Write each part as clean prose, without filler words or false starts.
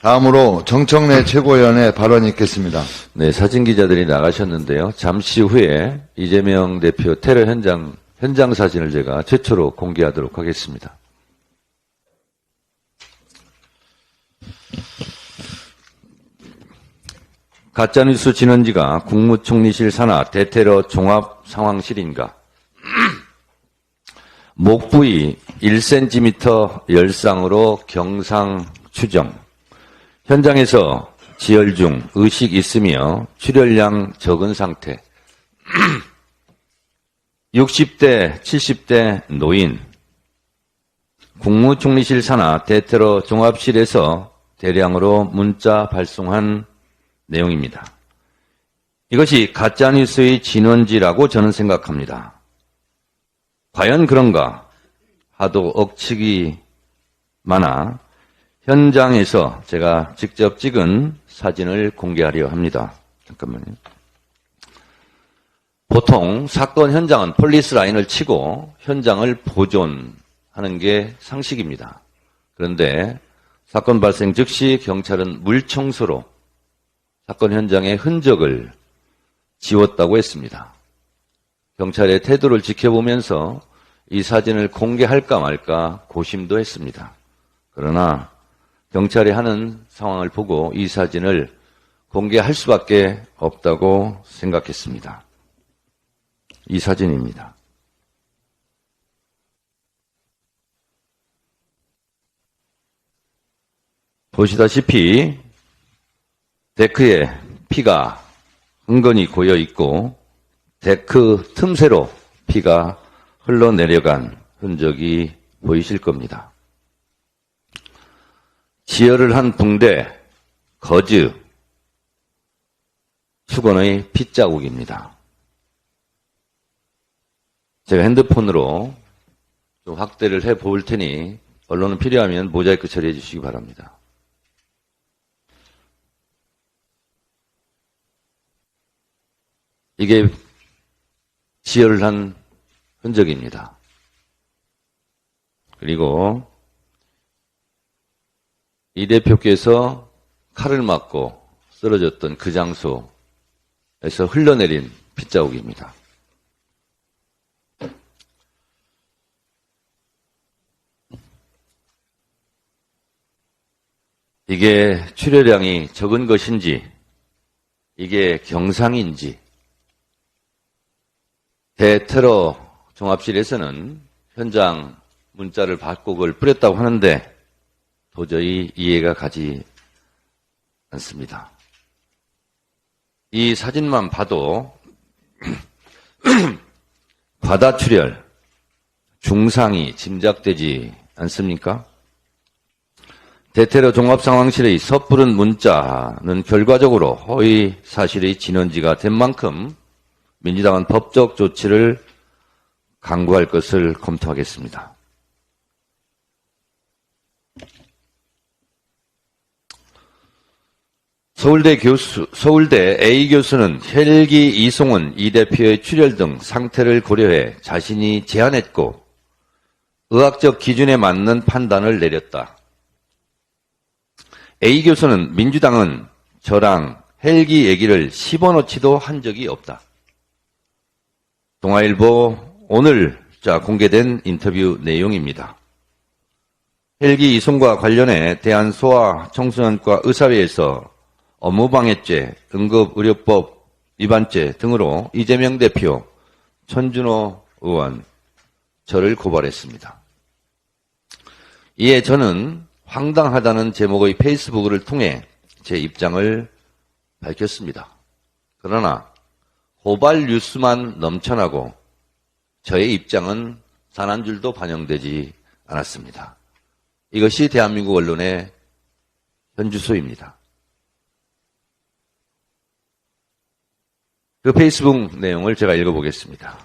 다음으로 정청래 최고위원의 발언이 있겠습니다. 네, 사진 기자들이 나가셨는데요. 잠시 후에 이재명 대표 테러 현장 사진을 제가 최초로 공개하도록 하겠습니다. 가짜뉴스 진원지가 국무총리실 산하 대테러 종합상황실인가? 목 부위 1cm 열상으로 경상 추정. 현장에서 지혈 중 의식 있으며 출혈량 적은 상태. 60대, 70대 노인. 국무총리실 산하 대테러 종합실에서 대량으로 문자 발송한 내용입니다. 이것이 가짜뉴스의 진원지라고 저는 생각합니다. 과연 그런가? 하도 억측이 많아 현장에서 제가 직접 찍은 사진을 공개하려 합니다. 잠깐만요. 보통 사건 현장은 폴리스 라인을 치고 현장을 보존하는 게 상식입니다. 그런데 사건 발생 즉시 경찰은 물청소로 사건 현장의 흔적을 지웠다고 했습니다. 경찰의 태도를 지켜보면서 이 사진을 공개할까 말까 고심도 했습니다. 그러나 경찰이 하는 상황을 보고 이 사진을 공개할 수밖에 없다고 생각했습니다. 이 사진입니다. 보시다시피 데크에 피가 흥건히 고여 있고 데크 틈새로 피가 흘러내려간 흔적이 보이실 겁니다. 지혈을 한 붕대, 거즈, 수건의 핏자국입니다. 제가 핸드폰으로 좀 확대를 해 볼 테니 언론은 필요하면 모자이크 처리해 주시기 바랍니다. 이게 지혈을 한 흔적입니다. 그리고 이 대표께서 칼을 맞고 쓰러졌던 그 장소에서 흘러내린 핏자국입니다. 이게 출혈량이 적은 것인지, 이게 경상인지, 대테러 종합실에서는 현장 문자를 받고 그걸 뿌렸다고 하는데 도저히 이해가 가지 않습니다. 이 사진만 봐도 과다출혈, 중상이 짐작되지 않습니까? 대테러 종합상황실의 섣부른 문자는 결과적으로 허위 사실의 진원지가 된 만큼 민주당은 법적 조치를 강구할 것을 검토하겠습니다. 서울대 A 교수는 헬기 이송은 이 대표의 출혈 등 상태를 고려해 자신이 제안했고 의학적 기준에 맞는 판단을 내렸다. A 교수는 민주당은 저랑 헬기 얘기를 씹어놓지도 한 적이 없다. 동아일보 오늘 공개된 인터뷰 내용입니다. 헬기 이송과 관련해 대한소아청소년과 의사회에서 업무방해죄, 응급의료법 위반죄 등으로 이재명 대표, 천준호 의원, 저를 고발했습니다. 이에 저는 황당하다는 제목의 페이스북을 통해 제 입장을 밝혔습니다. 그러나 고발 뉴스만 넘쳐나고 저의 입장은 단 한 줄도 반영되지 않았습니다. 이것이 대한민국 언론의 현주소입니다. 그 페이스북 내용을 제가 읽어보겠습니다.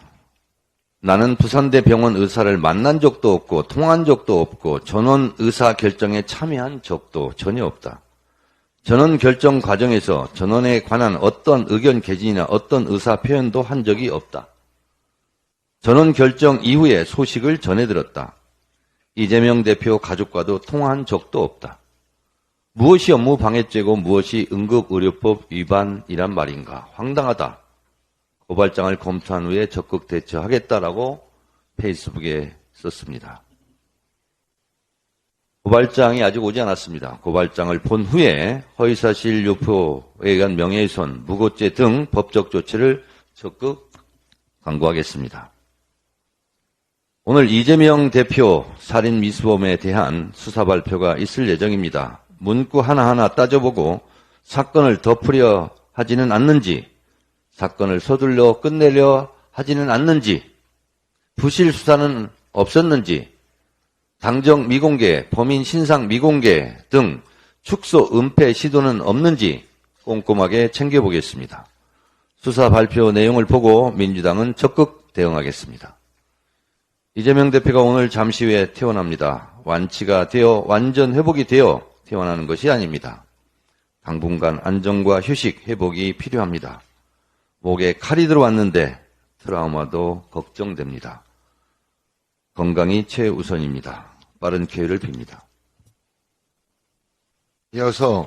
나는 부산대 병원 의사를 만난 적도 없고 통화한 적도 없고 전원 의사 결정에 참여한 적도 전혀 없다. 전원 결정 과정에서 전원에 관한 어떤 의견 개진이나 어떤 의사 표현도 한 적이 없다. 전원 결정 이후에 소식을 전해 들었다. 이재명 대표 가족과도 통화한 적도 없다. 무엇이 업무 방해죄고 무엇이 응급의료법 위반이란 말인가? 황당하다. 고발장을 검토한 후에 적극 대처하겠다라고 페이스북에 썼습니다. 고발장이 아직 오지 않았습니다. 고발장을 본 후에 허위사실 유포에 의한 명예훼손, 무고죄 등 법적 조치를 적극 강구하겠습니다. 오늘 이재명 대표 살인 미수범에 대한 수사 발표가 있을 예정입니다. 문구 하나하나 따져보고 사건을 덮으려 하지는 않는지, 사건을 서둘러 끝내려 하지는 않는지, 부실 수사는 없었는지, 당정 미공개, 범인 신상 미공개 등 축소, 은폐 시도는 없는지 꼼꼼하게 챙겨보겠습니다. 수사 발표 내용을 보고 민주당은 적극 대응하겠습니다. 이재명 대표가 오늘 잠시 후에 퇴원합니다. 완치가 되어 완전 회복이 되어 퇴원하는 것이 아닙니다. 당분간 안정과 휴식, 회복이 필요합니다. 목에 칼이 들어왔는데 트라우마도 걱정됩니다. 건강이 최우선입니다. 빠른 쾌유를 빕니다. 이어서